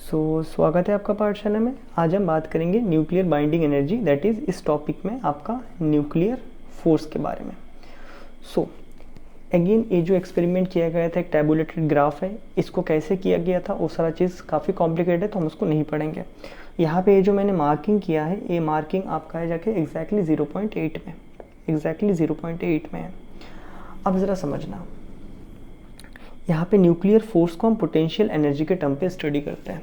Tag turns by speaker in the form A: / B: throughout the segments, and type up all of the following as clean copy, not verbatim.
A: स्वागत है आपका पाठशाला में। आज हम बात करेंगे nuclear binding energy, that is इस टॉपिक में आपका न्यूक्लियर फोर्स के बारे में। अगेन ये जो एक्सपेरिमेंट किया गया था, एक टैबुलेटेड ग्राफ है, इसको कैसे किया गया था वो सारा चीज़ काफ़ी कॉम्प्लिकेटेड है तो हम उसको नहीं पढ़ेंगे। यहाँ पे ये जो मैंने मार्किंग किया है, ये मार्किंग आपका है जाके एग्जैक्टली 0.8 में, एग्जैक्टली 0.8 में है। अब ज़रा समझना, यहाँ पे न्यूक्लियर फोर्स को हम पोटेंशियल एनर्जी के टर्म पे स्टडी करते हैं।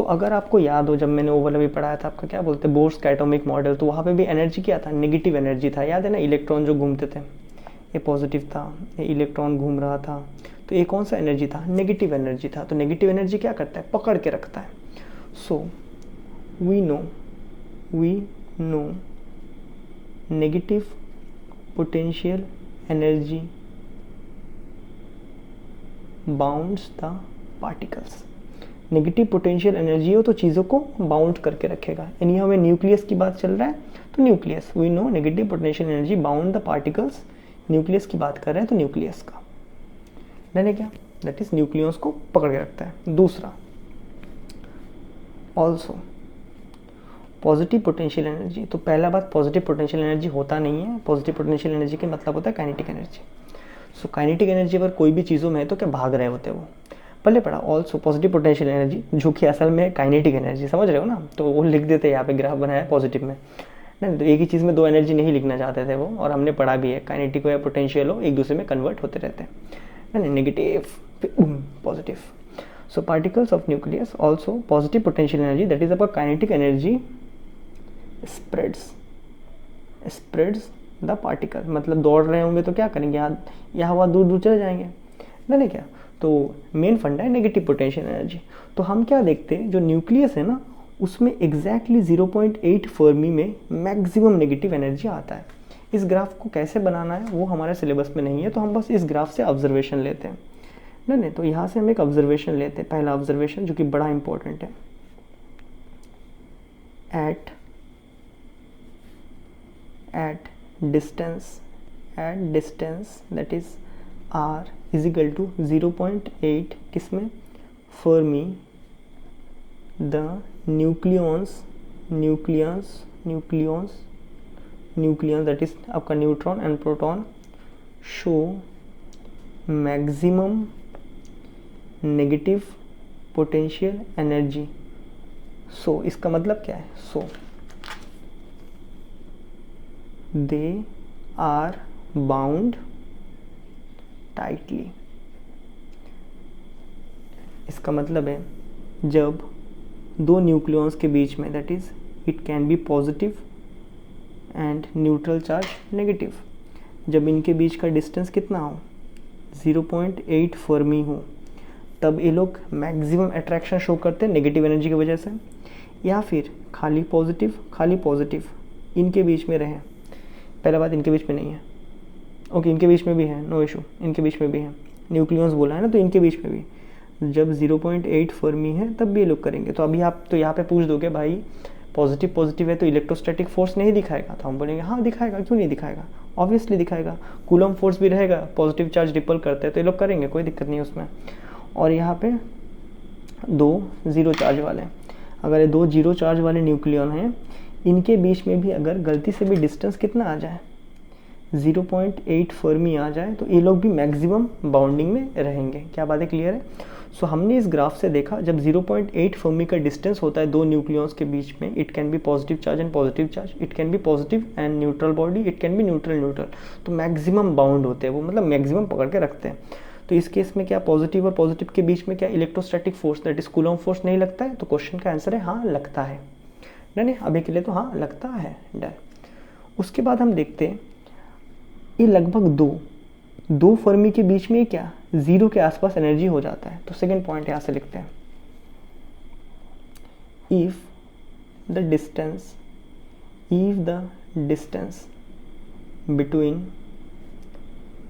A: अगर आपको याद हो, जब मैंने वो वाला भी पढ़ाया था आपका क्या बोलते हैं, बोर्स का एटॉमिक मॉडल, तो वहाँ पे भी एनर्जी क्या था, नेगेटिव एनर्जी था। याद है ना, इलेक्ट्रॉन जो घूमते थे, ये पॉजिटिव था, ये इलेक्ट्रॉन घूम रहा था, तो ये कौन सा एनर्जी था, नेगेटिव एनर्जी था। तो नेगेटिव एनर्जी क्या करता है, पकड़ के रखता है। We know negative potential energy bounds the particles. Negative potential energy हो तो चीज़ों को बाउंड करके रखेगा। यानी हमें न्यूक्लियस की बात चल रहा है तो nucleus, we know negative potential energy bound the particles. Nucleus की बात कर रहे हैं तो न्यूक्लियस का मैंने क्या, दैट इज न्यूक्लियस को पकड़ के रखता है। दूसरा, ऑल्सो पॉजिटिव पोटेंशियल एनर्जी। तो पहला बात, पॉजिटिव पोटेंशियल एनर्जी होता नहीं है। पॉजिटिव पोटेंशियल एनर्जी के मतलब होता है काइनेटिक एनर्जी। काइनेटिक एनर्जी अगर कोई भी चीज़ों में है तो क्या भाग रहे होते हैं वो, पहले पढ़ा। ऑल्सो पॉजिटिव पोटेंशियल एनर्जी, जो कि असल में काइनेटिक एनर्जी, समझ रहे हो ना, तो वो लिख देते हैं यहाँ पे, ग्राफ बनाया पॉजिटिव में नहीं, तो एक ही चीज़ में दो एनर्जी नहीं लिखना चाहते थे वो, और हमने पढ़ा भी है, काइनेटिक हो या पोटेंशियल हो एक दूसरे में कन्वर्ट होते रहते हैं, नहीं negative positive. Particles of nucleus, also positive potential energy, that is आपका kinetic energy spreads the particle. मतलब दौड़ रहे होंगे तो क्या करेंगे, यहाँ हवा दूर दूर चले जाएंगे, नहीं क्या। तो मेन फंडा है नेगेटिव पोटेंशियल एनर्जी। तो हम क्या देखते हैं, जो न्यूक्लियस है ना, उसमें एग्जैक्टली 0.8 फर्मी में मैक्सिमम नेगेटिव एनर्जी आता है। इस ग्राफ को कैसे बनाना है वो हमारे सिलेबस में नहीं है, तो हम बस इस ग्राफ से ऑब्जर्वेशन लेते हैं। नहीं, तो यहाँ से हम एक ऑब्जर्वेशन लेते हैं। पहला ऑब्जर्वेशन जो कि बड़ा इंपॉर्टेंट है, at distance that is r is equal to 0.8 किसमें, fermi, the nucleons that is आपका neutron and proton show maximum negative potential energy. इसका मतलब क्या है, दे आर बाउंड टाइटली। इसका मतलब है जब दो न्यूक्लियॉन्स के बीच में, that is it can be positive and neutral charge negative, जब इनके बीच का डिस्टेंस कितना हो, 0.8 फर्मी हो, तब ये लोग मैक्सिमम अट्रैक्शन शो करते हैं नेगेटिव एनर्जी की वजह से। या फिर खाली पॉजिटिव इनके बीच में रहें। पहला बात, इनके बीच में नहीं है, ओके इनके बीच में भी है, नो इशू, इनके बीच में भी है, न्यूक्लियस बोला है ना, तो इनके बीच में भी जब 0.8 फर्मी है तब भी ये लोग करेंगे। तो अभी आप तो यहाँ पे पूछ दोगे, भाई पॉजिटिव है तो इलेक्ट्रोस्टैटिक फोर्स नहीं दिखाएगा, तो हम बोलेंगे हाँ दिखाएगा, क्यों नहीं दिखाएगा, ऑब्वियसली दिखाएगा। कूलम्ब फोर्स भी रहेगा, पॉजिटिव चार्ज रिपल करते हैं तो ये लोग करेंगे, कोई दिक्कत नहीं उसमें। और यहाँ पे दो जीरो चार्ज वाले, अगर ये दो जीरो चार्ज वाले न्यूक्लियन हैं, इनके बीच में भी अगर गलती से भी डिस्टेंस कितना आ जाए, 0.8 फर्मी आ जाए, तो ये लोग भी मैक्सिमम बाउंडिंग में रहेंगे। क्या बात है, क्लियर है। हमने इस ग्राफ से देखा, जब 0.8 फर्मी का डिस्टेंस होता है दो न्यूक्लियॉन्स के बीच में, it can be positive charge and positive charge, it can be positive and neutral body, it can be neutral, तो मैक्सिमम बाउंड होते हैं वो, मतलब मैक्सिमम पकड़ के रखते हैं। तो इस केस में क्या, पॉजिटिव और पॉजिटिव के बीच में क्या electrostatic force, that is coulomb force नहीं लगता है। तो क्वेश्चन का आंसर है हाँ लगता है। नहीं अभी के लिए तो हाँ लगता है, डन। उसके बाद हम देखते हैं, ये लगभग दो फर्मी के बीच में क्या, जीरो के आसपास एनर्जी हो जाता है। तो सेकेंड पॉइंट यहाँ से लिखते हैं, if the distance between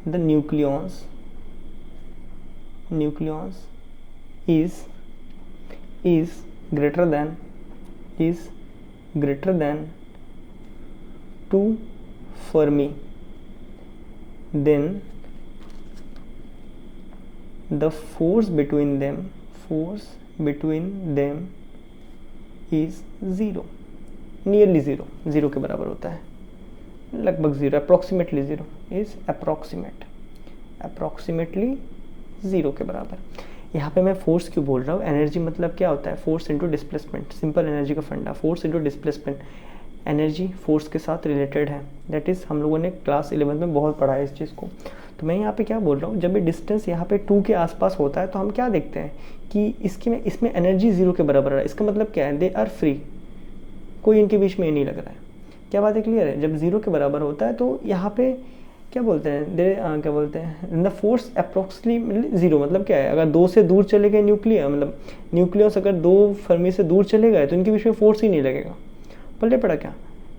A: the nucleons is greater than 2 Fermi, then the force between them between them is zero, nearly zero, zero के बराबर होता है, लगभग zero, approximately zero, is approximately zero के बराबर। यहाँ पे मैं फोर्स क्यों बोल रहा हूँ, एनर्जी मतलब क्या होता है, force into displacement, simple energy का फंडा, force into displacement, energy force के साथ रिलेटेड है, दैट इज़ हम लोगों ने क्लास 11 में बहुत पढ़ा है इस चीज़ को। तो मैं यहाँ पे क्या बोल रहा हूँ, जब ये डिस्टेंस यहाँ पे 2 के आसपास होता है तो हम क्या देखते हैं कि इसमें एनर्जी 0 के बराबर है। इसका मतलब क्या है, दे आर फ्री, कोई इनके बीच में ये नहीं लग रहा है। क्या बात है, क्लियर है? जब 0 के बराबर होता है तो यहाँ पे क्या बोलते हैं, क्या बोलते हैं, द फोर्स अप्रॉक्सीमेटली ज़ीरो, मतलब क्या है, अगर 2 से दूर चले गए न्यूक्लियर, मतलब न्यूक्लियस अगर 2 फर्मी से दूर चले गए तो इनके बीच में फोर्स ही नहीं लगेगा। पल्ले पड़ा क्या,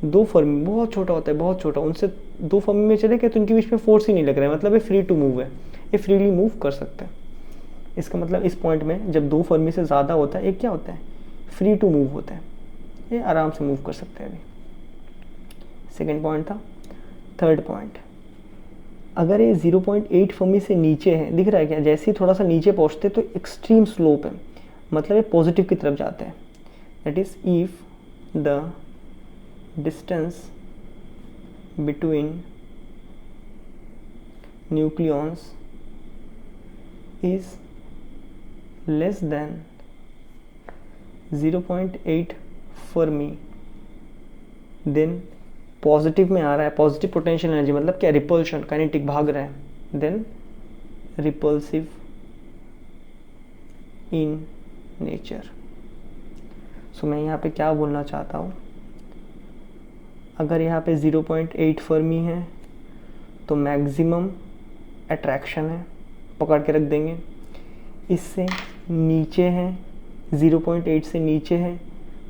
A: 2 फर्मी बहुत छोटा होता है, बहुत छोटा, उनसे 2 फर्मी में चले गए तो इनके बीच में फोर्स ही नहीं लग रहा है, मतलब ये फ्री टू मूव है, ये फ्रीली मूव कर सकते हैं। इसका मतलब इस पॉइंट में जब 2 फर्मी से ज़्यादा होता है, एक क्या होता है, फ्री टू मूव होता है, ये आराम से मूव कर सकते हैं। अभी सेकेंड पॉइंट था। थर्ड पॉइंट, अगर ये 0.8 फर्मी से नीचे है, दिख रहा है क्या, जैसे ही थोड़ा सा नीचे पहुँचते तो एक्सट्रीम स्लोप है, मतलब ये पॉजिटिव की तरफ जाते हैं। That is if the distance between nucleons is less than 0.8 fermi, then positive में आ रहा है, पॉजिटिव पोटेंशियल एनर्जी मतलब क्या, रिपल्शन, काइनेटिक, भाग रहा है, देन रिपल्सिव इन नेचर। सो मैं यहाँ पे क्या बोलना चाहता हूँ, अगर यहाँ पे 0.8 फर्मी है तो मैक्सिमम अट्रैक्शन है, पकड़ के रख देंगे। इससे नीचे है, 0.8 से नीचे है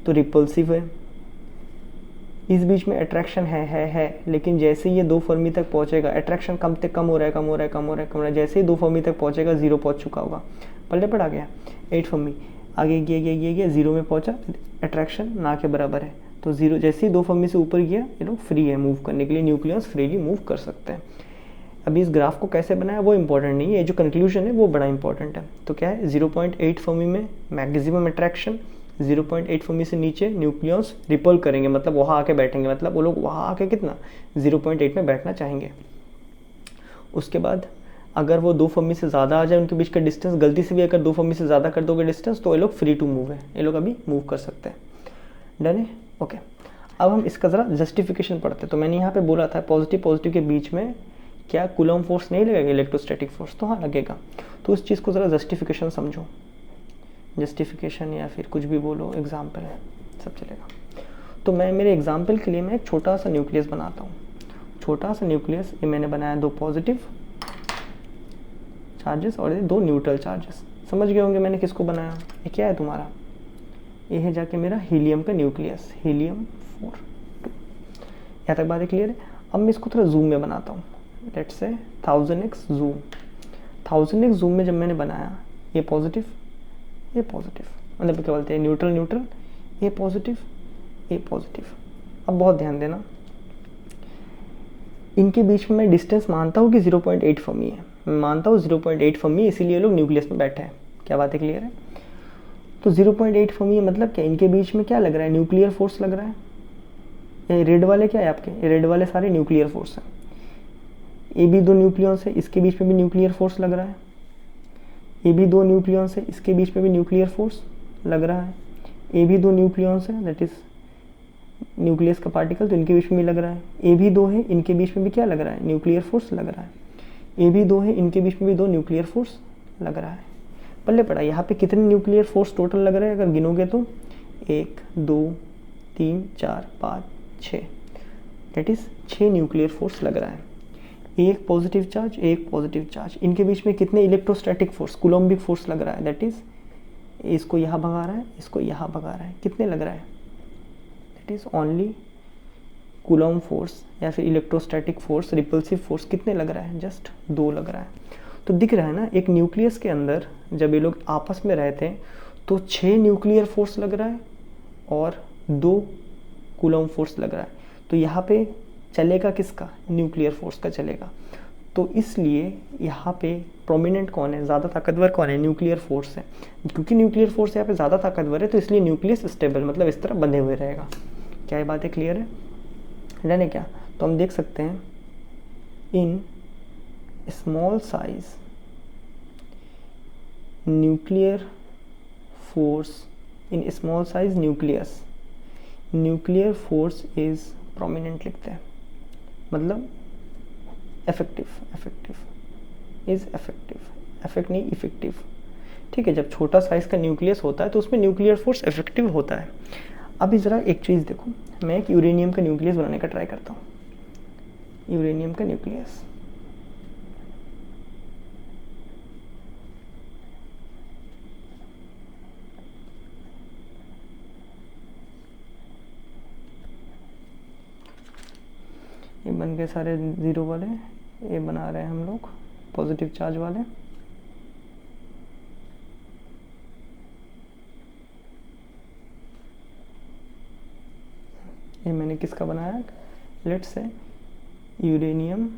A: तो रिपल्सिव है। इस बीच में अट्रैक्शन है, लेकिन जैसे ही ये 2 फर्मी तक पहुंचेगा, अट्रैक्शन कम हो रहा है, जैसे ही 2 फर्मी तक पहुंचेगा 0 पहुंच चुका होगा, पल्ले पड़ गया 8 फर्मी, आगे गया 0 में पहुंचा, अट्रैक्शन ना के बराबर है, तो 0 जैसे ही 2 फर्मी से ऊपर गया, ये लोग फ्री है मूव करने के लिए, न्यूक्लियस फ्रीली मूव कर सकते हैं। अभी इस ग्राफ को कैसे बनाया वो इंपॉर्टेंट नहीं है, जो कंक्लूजन है वो बड़ा इंपॉर्टेंट है। तो क्या है, 0.8 फर्मी में मैक्सिमम अट्रैक्शन, 0.8 फर्मी से नीचे न्यूक्लियस रिपल करेंगे, मतलब वहाँ आके बैठेंगे, मतलब वो लोग वहाँ आके कितना 0.8 में बैठना चाहेंगे। उसके बाद अगर वो 2 फर्मी से ज़्यादा आ जाए, उनके बीच का डिस्टेंस गलती से भी अगर 2 फर्मी से ज़्यादा कर दोगे डिस्टेंस, तो ये लोग फ्री टू मूव है, ये लोग अभी मूव कर सकते हैं। डन है, ओके। अब हम इसका ज़रा जस्टिफिकेशन पढ़ते हैं। तो मैंने यहाँ पे बोला था पॉजिटिव के बीच में क्या कूलम फोर्स नहीं लगेगा, इलेक्ट्रोस्टैटिक फोर्स, तो हाँ लगेगा। तो उस चीज़ को ज़रा जस्टिफिकेशन समझो, जस्टिफिकेशन या फिर कुछ भी बोलो, एग्जाम्पल है, सब चलेगा। तो मैं मेरे एग्जाम्पल के लिए मैं एक छोटा सा न्यूक्लियस बनाता हूँ। छोटा सा न्यूक्लियस, ये मैंने बनाया 2 पॉजिटिव चार्जेस और 2 न्यूट्रल चार्जेस। समझ गए होंगे मैंने किसको बनाया, ये क्या है तुम्हारा, ये है जाके मेरा हीलियम का न्यूक्लियस, हीलियम 4 2। यहाँ तक बात क्लियर है। अब मैं इसको थोड़ा जूम में बनाता हूँ, let's say 1000x zoom. 1000x zoom में जब मैंने बनाया, ये पॉजिटिव, ये पॉजिटिव, मतलब क्या बोलते हैं, न्यूट्रल, ये पॉजिटिव, ये पॉजिटिव। अब बहुत ध्यान देना, इनके बीच में मैं डिस्टेंस मानता हूँ कि 0.8 फर्मी है, मैं मानता हूँ 0.8 फर्मी, इसीलिए लोग न्यूक्लियस में बैठे हैं। क्या बात है, क्लियर है? तो 0.8 फर्मी मतलब क्या, इनके बीच में क्या लग रहा है, न्यूक्लियर फोर्स लग रहा है। ये रेड वाले क्या है आपके, ये रेड वाले सारे न्यूक्लियर फोर्स हैं। ये भी 2 न्यूक्लियॉन्स है, इसके बीच में भी न्यूक्लियर फोर्स लग रहा है। ये भी 2 न्यूक्लियॉन्स है, इसके बीच में भी न्यूक्लियर फोर्स लग रहा है। ये भी 2 न्यूक्लियॉन्स है, दैट इज न्यूक्लियस का पार्टिकल, तो इनके बीच में भी लग रहा है। ये भी 2 है, इनके बीच में भी क्या लग रहा है, न्यूक्लियर फोर्स लग रहा है। ये भी 2 है, इनके बीच में भी 2 न्यूक्लियर फोर्स लग रहा है। पल्ले पड़ा, यहाँ पे कितने न्यूक्लियर फोर्स टोटल लग रहे हैं अगर गिनोगे तो 1 2 3 4 5 6, दैट इज 6 न्यूक्लियर फोर्स लग रहा है। एक पॉजिटिव चार्ज, एक पॉजिटिव चार्ज, इनके बीच में कितने इलेक्ट्रोस्टैटिक फोर्स, कूलम्बिक फोर्स लग रहा है, दैट इज इसको यहाँ भगा रहा है, इसको यहाँ भगा रहा है, कितने लग रहा है, that is only coulomb force या फिर इलेक्ट्रोस्टैटिक फोर्स, रिपल्सिव फोर्स कितने लग रहा है, जस्ट 2 लग रहा है। तो दिख रहा है ना, एक न्यूक्लियस के अंदर जब ये लोग आपस में रहते हैं तो 6 न्यूक्लियर फोर्स लग रहा है और 2 कूलम फोर्स लग रहा है। तो यहाँ पे चलेगा किसका, न्यूक्लियर फोर्स का चलेगा। तो इसलिए यहाँ पे प्रोमिनेंट कौन है, ज़्यादा ताकतवर कौन है, न्यूक्लियर फोर्स है। क्योंकि न्यूक्लियर फोर्स यहाँ पे ज़्यादा ताकतवर है तो इसलिए न्यूक्लियस स्टेबल, मतलब इस तरह बंधे हुए रहेगा। क्या ये बातें क्लियर है? डन है क्या? तो हम देख सकते हैं in small size nuclear force, in small size nucleus, nuclear force is prominent लिखते हैं, मतलब इफेक्टिव नहीं इफेक्टिव। ठीक है, जब छोटा साइज का न्यूक्लियस होता है तो उसमें न्यूक्लियर फोर्स इफेक्टिव होता है। अभी ज़रा एक चीज़ देखो, मैं एक यूरेनियम का न्यूक्लियस बनाने का ट्राई करता हूँ। यूरेनियम का न्यूक्लियस, ये बन गए सारे ज़ीरो वाले, ये बना रहे हैं हम लोग पॉजिटिव चार्ज वाले। ये मैंने किसका बनाया, let's say uranium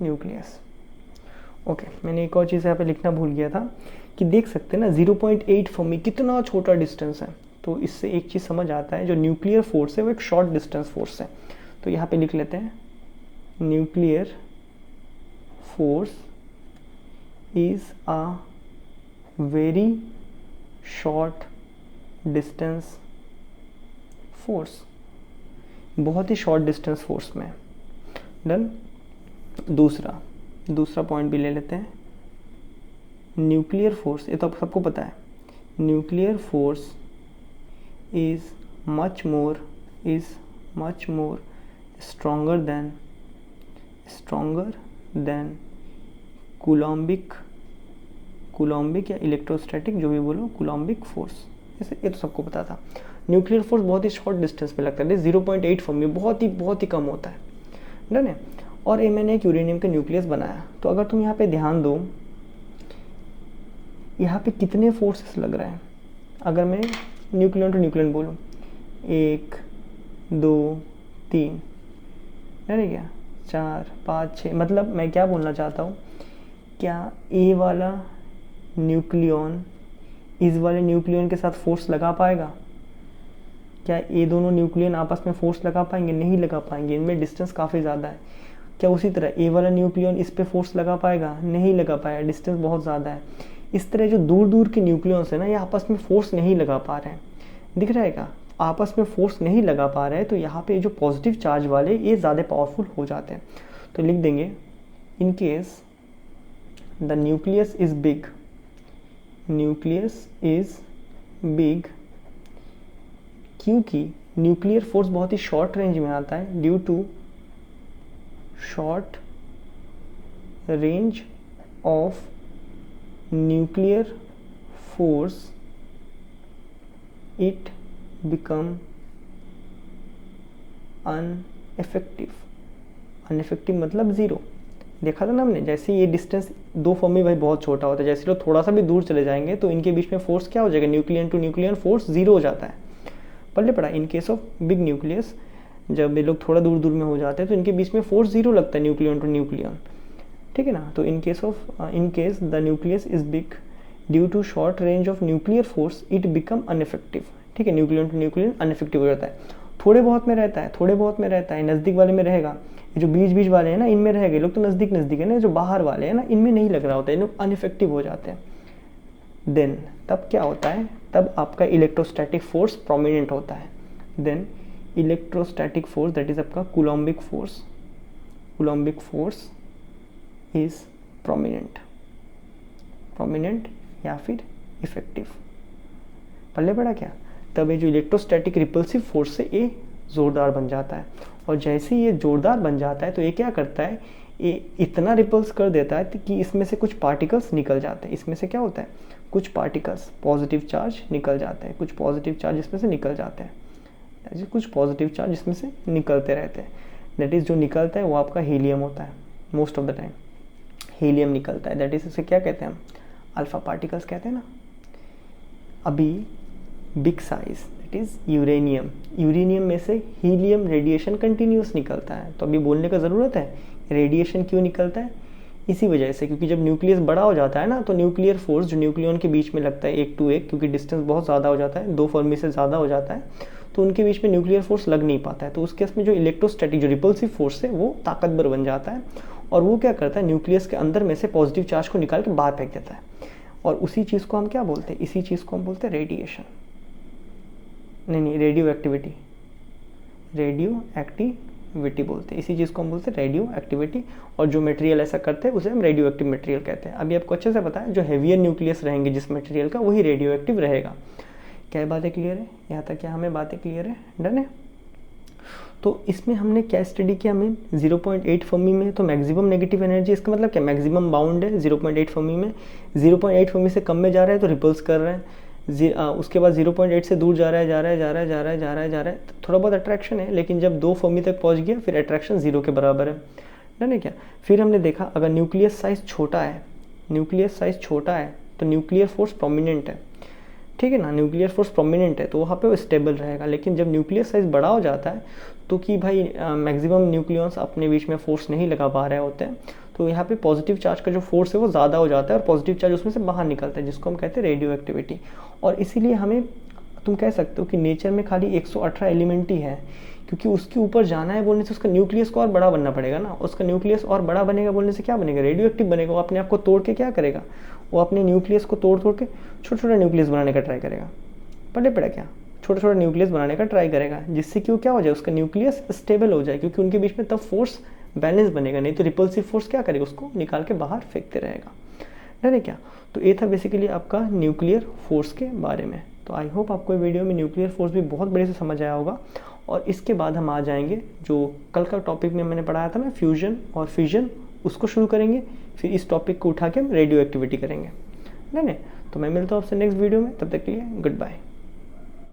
A: nucleus. Okay, मैंने एक और चीज़ यहाँ पे लिखना भूल गया था कि देख सकते हैं ना 0.8 फर्मी कितना छोटा डिस्टेंस है। तो इससे एक चीज़ समझ आता है, जो न्यूक्लियर फोर्स है वो एक शॉर्ट डिस्टेंस फोर्स है। तो यहाँ पे लिख लेते हैं nuclear force is a very short distance force, बहुत ही शॉर्ट डिस्टेंस फोर्स में। डन। दूसरा पॉइंट भी ले लेते हैं, न्यूक्लियर फोर्स, ये तो आप सबको पता है, nuclear force is much more stronger than Coulombic या इलेक्ट्रोस्टैटिक, जो भी बोलो, कूलम्बिक फोर्स। जैसे ये तो सबको पता था। न्यूक्लियर फोर्स बहुत ही शॉर्ट डिस्टेंस पे लगता है, 0.8 फर्मी, बहुत ही कम होता है। डन है। और ये मैंने एक यूरेनियम का न्यूक्लियस बनाया, तो अगर तुम यहाँ पे ध्यान दो, यहाँ पे कितने फोर्सेस लग रहे हैं। अगर मैं न्यूक्लियन टू न्यूक्लियन बोलूँ, 1 2 3, है क्या, 4 5 6, मतलब मैं क्या बोलना चाहता हूँ, क्या ए वाला न्यूक्लियन इस वाले न्यूक्लियन के साथ फोर्स लगा पाएगा? क्या ये दोनों न्यूक्लियन आपस में फोर्स लगा पाएंगे? नहीं लगा पाएंगे, इनमें डिस्टेंस काफ़ी ज़्यादा है। क्या उसी तरह ए वाला न्यूक्लियन इस पे फोर्स लगा पाएगा? नहीं लगा पाएगा, डिस्टेंस बहुत ज़्यादा है। इस तरह जो दूर के न्यूक्लियंस है ना, ये आपस में फोर्स नहीं लगा पा रहे हैं। दिख रहा है क्या? आपस में फोर्स नहीं लगा पा रहे हैं, तो यहाँ पे जो पॉजिटिव चार्ज वाले ये ज़्यादा पावरफुल हो जाते हैं। तो लिख देंगे, in case the nucleus is big, क्योंकि न्यूक्लियर फोर्स बहुत ही शॉर्ट रेंज में आता है, due to short range of nuclear force it become ineffective मतलब ज़ीरो। देखा था ना हमने, जैसे ये डिस्टेंस 2 फर्मी भाई बहुत छोटा होता है, जैसे लोग थोड़ा सा भी दूर चले जाएंगे तो इनके बीच में फोर्स क्या हो जाएगा, न्यूक्लियन टू न्यूक्लियन फोर्स 0 हो जाता है। पढ़ले पढ़ा, in case of big nucleus, जब ये लोग थोड़ा दूर में हो जाते हैं तो इनके बीच में फोर्स 0 लगता है, न्यूक्लियन टू न्यूक्लियन। ठीक है ना। तो in case the nucleus is big due to short range of nuclear force it become ineffective. ठीक है, न्यूक्लियन टू न्यूक्लियन अनइफेक्टिव हो जाता है। थोड़े बहुत में रहता है, नज़दीक वाले में रहेगा, जो बीच वाले हैं ना इनमें रहेगा, लोग तो नज़दीक है ना, जो बाहर वाले हैं ना इनमें नहीं लग रहा होता है, इन लोग अनइफेक्टिव हो जाते हैं। देन तब क्या होता है, तब आपका इलेक्ट्रोस्टैटिक फोर्स प्रोमिनेंट होता है। Then electrostatic force, that is आपका कूलम्बिक फोर्स इज प्रोमिनेंट या फिर इफेक्टिव। पल्ले पड़ा क्या? तब ये जो इलेक्ट्रोस्टैटिक रिपल्सिव फोर्स से ये ज़ोरदार बन जाता है, और जैसे ये ज़ोरदार बन जाता है तो ये क्या करता है, ये इतना रिपल्स कर देता है कि इसमें से कुछ पार्टिकल्स निकल जाते हैं। इसमें से क्या होता है, कुछ पार्टिकल्स पॉजिटिव चार्ज निकल जाते हैं, कुछ पॉजिटिव चार्ज इसमें से निकल जाते हैं, ऐसे कुछ पॉजिटिव चार्ज इसमें से निकलते रहते हैं। दैट इज़ जो निकलता है वो आपका हीलियम होता है, most of the time helium निकलता है। दैट इज़ इसे क्या कहते हैं हम, अल्फा पार्टिकल्स कहते हैं ना। अभी big size that is uranium में से हीलियम रेडिएशन कंटिन्यूस निकलता है। तो अभी बोलने का ज़रूरत है रेडिएशन क्यों निकलता है, इसी वजह से, क्योंकि जब न्यूक्लियस बड़ा हो जाता है ना, तो न्यूक्लियर फोर्स जो न्यूक्लियन के बीच में लगता है एक टू एक, क्योंकि डिस्टेंस बहुत ज़्यादा हो जाता है, 2 फर्मी से ज़्यादा हो जाता है, तो उनके बीच में न्यूक्लियर फोर्स लग नहीं पाता है। तो उस केस में जो इलेक्ट्रोस्टैटिक, जो रिपल्सिव फोर्स है, वो ताकतवर बन जाता है, और वो क्या करता है, न्यूक्लियस के अंदर में से पॉजिटिव चार्ज को निकाल के बाहर फेंक देता है। और उसी चीज़ को हम क्या बोलते हैं, इसी चीज़ को हम बोलते हैं रेडिएशन, नहीं रेडियो एक्टिविटी, रेडियो एक्टिविटी बोलते हैं, इसी चीज़ को हम बोलते हैं रेडियो एक्टिविटी। और जो मटेरियल ऐसा करते हैं उसे हम रेडियो एक्टिव मटेरियल कहते हैं। अभी आपको अच्छे से पता है, जो हैवियर न्यूक्लियस रहेंगे जिस मटेरियल का, वही रेडियो एक्टिव रहेगा। क्या बातें क्लियर है? यहाँ तक क्या हमें बातें क्लियर है? डन है। तो इसमें हमने क्या स्टडी किया, हमें 0.8 फर्मी में तो मैक्सिमम नेगेटिव एनर्जी, इसका मतलब क्या, मैक्सिमम बाउंड है 0.8 फर्मी में, 0.8 फर्मी से कम में जा रहा है तो रिपल्स कर रहा है, उसके बाद 0.8 से दूर जा रहा है, थोड़ा बहुत अट्रैक्शन है, लेकिन जब 2 फर्मी तक पहुंच गया फिर अट्रैक्शन 0 के बराबर है, डन है क्या। फिर हमने देखा अगर न्यूक्लियस साइज छोटा है, तो न्यूक्लियर फोर्स प्रोमिनेंट है, ठीक है ना, न्यूक्लियर फोर्स प्रोमिनेंट है तो वहाँ पे वो स्टेबल रहेगा। लेकिन जब न्यूक्लियर साइज बड़ा हो जाता है तो कि भाई मैक्सिमम न्यूक्लियॉन्स अपने बीच में फोर्स नहीं लगा पा रहे होते हैं, तो यहाँ पे पॉजिटिव चार्ज का जो फोर्स है वो ज़्यादा हो जाता है और पॉजिटिव चार्ज उसमें से बाहर निकलता है, जिसको हम कहते हैं रेडियो एक्टिविटी। और इसीलिए हमें, तुम कह सकते हो कि नेचर में खाली 118 एलिमेंट ही है, क्योंकि उसके ऊपर जाना है बोलने से उसका न्यूक्लियस को और बड़ा बनना पड़ेगा ना, उसका न्यूक्लियस और बड़ा बनेगा बोलने से क्या बनेगा, रेडियो एक्टिव बनेगा। वो अपने आप को तोड़ के क्या करेगा, वो अपने न्यूक्लियस को तोड़ के छोटा छोटा न्यूक्लियस बनाने का ट्राई करेगा, पड़ा क्या, छोटा छोटा न्यूक्लियस बनाने का ट्राई करेगा, जिससे कि वो क्या हो जाए, उसका न्यूक्लियस स्टेबल हो जाए, क्योंकि उनके बीच में तब फोर्स बैलेंस बनेगा, नहीं तो रिपल्सिव फोर्स क्या करेगा, उसको निकाल के बाहर फेंकते रहेगा, डन है क्या। तो ये था बेसिकली आपका न्यूक्लियर फोर्स के बारे में। तो आई होप आपको वीडियो में न्यूक्लियर फोर्स भी बहुत बड़े से समझ आया होगा। और इसके बाद हम आ जाएंगे जो कल का टॉपिक में मैंने पढ़ाया था ना, फ्यूजन और फिजन, उसको शुरू करेंगे। फिर इस टॉपिक को उठा के हम रेडियो एक्टिविटी करेंगे, डन है। तो मैं मिलता हूँ आपसे नेक्स्ट वीडियो में, तब तक के लिए गुड बाय।